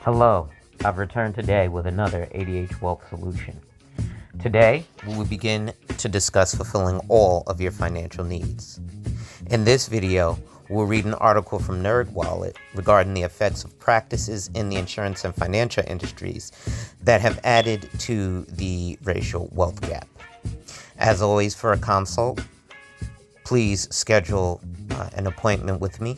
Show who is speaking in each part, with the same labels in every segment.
Speaker 1: Hello, I've returned today with another ADH Wealth solution. Today, we will begin to discuss fulfilling all of your financial needs. In this video, we'll read an article from NerdWallet regarding the effects of practices in the insurance and financial industries that have added to the racial wealth gap. As always, for a consult, please schedule an appointment with me.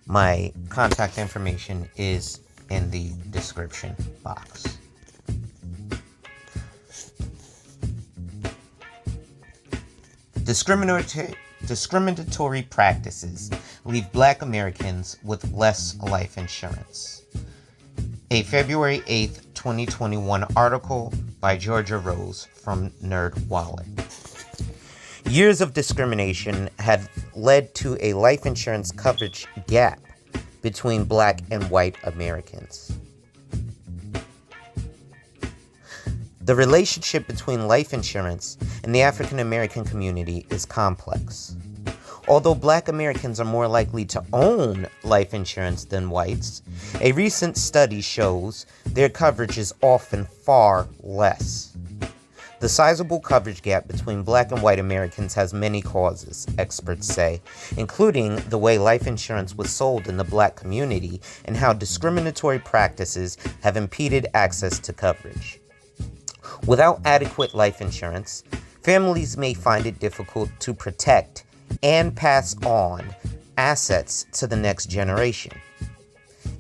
Speaker 1: My contact information is in the description box. Discriminatory practices leave Black Americans with less life insurance. A February 8th, 2021 article by Georgia Rose from NerdWallet. Years of discrimination had led to a life insurance coverage gap between Black and white Americans. The relationship between life insurance and the African American community is complex. Although Black Americans are more likely to own life insurance than whites, a recent study shows their coverage is often far less. The sizable coverage gap between Black and white Americans has many causes, experts say, including the way life insurance was sold in the Black community and how discriminatory practices have impeded access to coverage. Without adequate life insurance, families may find it difficult to protect and pass on assets to the next generation.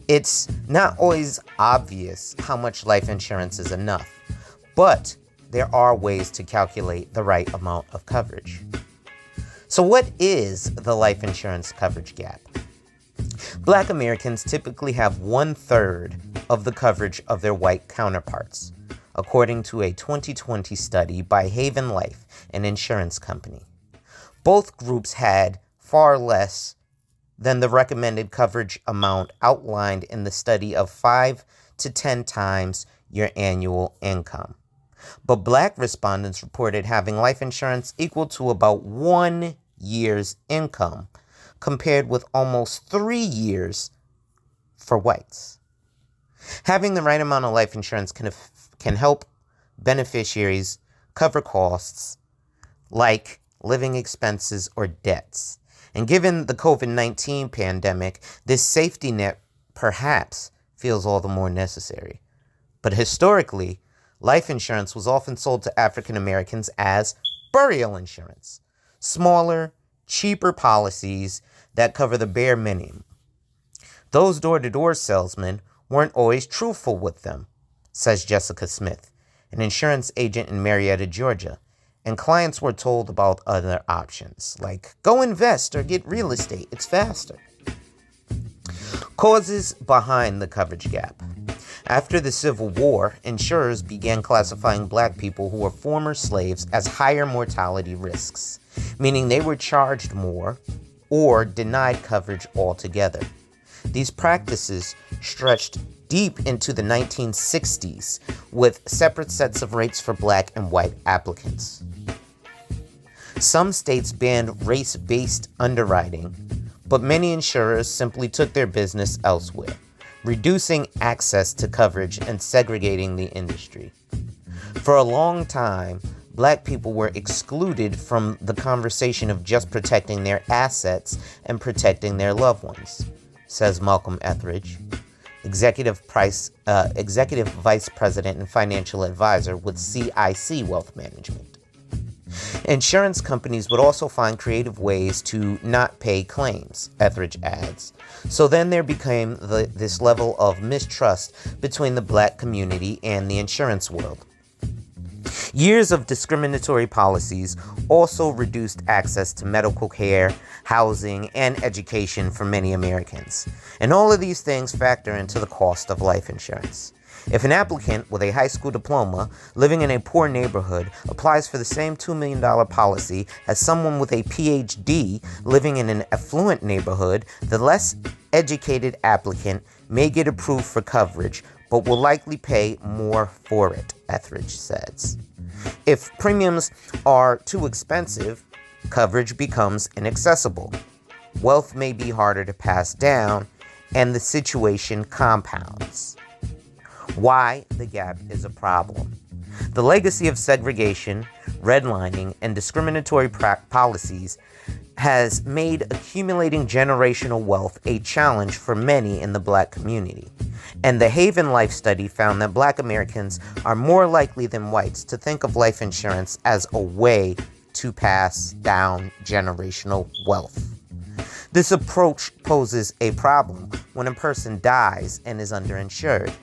Speaker 1: It's not always obvious how much life insurance is enough, but there are ways to calculate the right amount of coverage. So what is the life insurance coverage gap? Black Americans typically have 1/3 of the coverage of their white counterparts, according to a 2020 study by Haven Life, an insurance company. Both groups had far less than the recommended coverage amount outlined in the study of 5 to 10 times your annual income. But Black respondents reported having life insurance equal to about 1 year's income, compared with almost 3 years for whites. Having the right amount of life insurance can help beneficiaries cover costs like living expenses or debts. And given the COVID-19 pandemic, this safety net perhaps feels all the more necessary. But historically, life insurance was often sold to African Americans as burial insurance, smaller, cheaper policies that cover the bare minimum. Those door-to-door salesmen weren't always truthful with them, says Jessica Smith, an insurance agent in Marietta, Georgia, and clients were told about other options, like go invest or get real estate, it's faster. Causes behind the coverage gap. After the Civil War, insurers began classifying Black people who were former slaves as higher mortality risks, meaning they were charged more or denied coverage altogether. These practices stretched deep into the 1960s with separate sets of rates for Black and white applicants. Some states banned race-based underwriting, but many insurers simply took their business elsewhere, reducing access to coverage and segregating the industry. For a long time, Black people were excluded from the conversation of just protecting their assets and protecting their loved ones, says Malcolm Etheridge, Executive Vice President and Financial Advisor with CIC Wealth Management. Insurance companies would also find creative ways to not pay claims, Etheridge adds. So then there became this level of mistrust between the Black community and the insurance world. Years of discriminatory policies also reduced access to medical care, housing, and education for many Americans. And all of these things factor into the cost of life insurance. If an applicant with a high school diploma living in a poor neighborhood applies for the same $2 million policy as someone with a PhD living in an affluent neighborhood, the less educated applicant may get approved for coverage, but will likely pay more for it, Etheridge says. If premiums are too expensive, coverage becomes inaccessible. Wealth may be harder to pass down, and the situation compounds. Why the gap is a problem. The legacy of segregation, redlining, and discriminatory policies has made accumulating generational wealth a challenge for many in the Black community. And the Haven Life study found that Black Americans are more likely than whites to think of life insurance as a way to pass down generational wealth. This approach poses a problem when a person dies and is underinsured.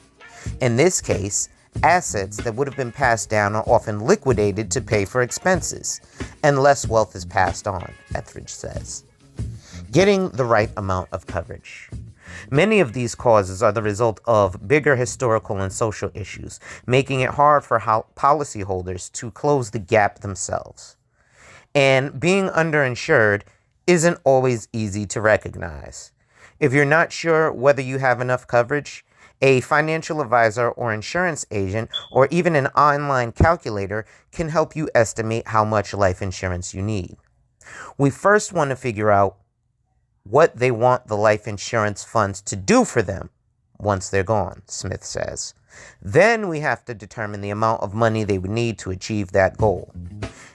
Speaker 1: In this case, assets that would have been passed down are often liquidated to pay for expenses, and less wealth is passed on, Etheridge says. Getting the right amount of coverage. Many of these causes are the result of bigger historical and social issues, making it hard for policyholders to close the gap themselves. And being underinsured isn't always easy to recognize. If you're not sure whether you have enough coverage, a financial advisor or insurance agent, or even an online calculator can help you estimate how much life insurance you need. We first want to figure out what they want the life insurance funds to do for them once they're gone, Smith says. Then we have to determine the amount of money they would need to achieve that goal.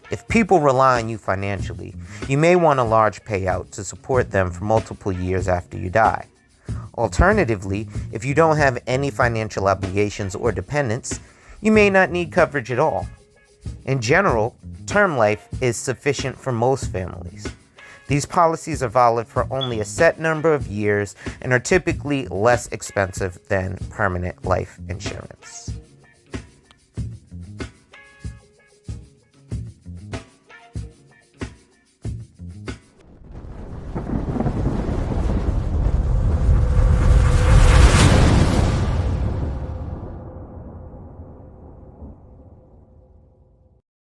Speaker 1: If people rely on you financially, you may want a large payout to support them for multiple years after you die. Alternatively, if you don't have any financial obligations or dependents, you may not need coverage at all. In general, term life is sufficient for most families. These policies are valid for only a set number of years and are typically less expensive than permanent life insurance.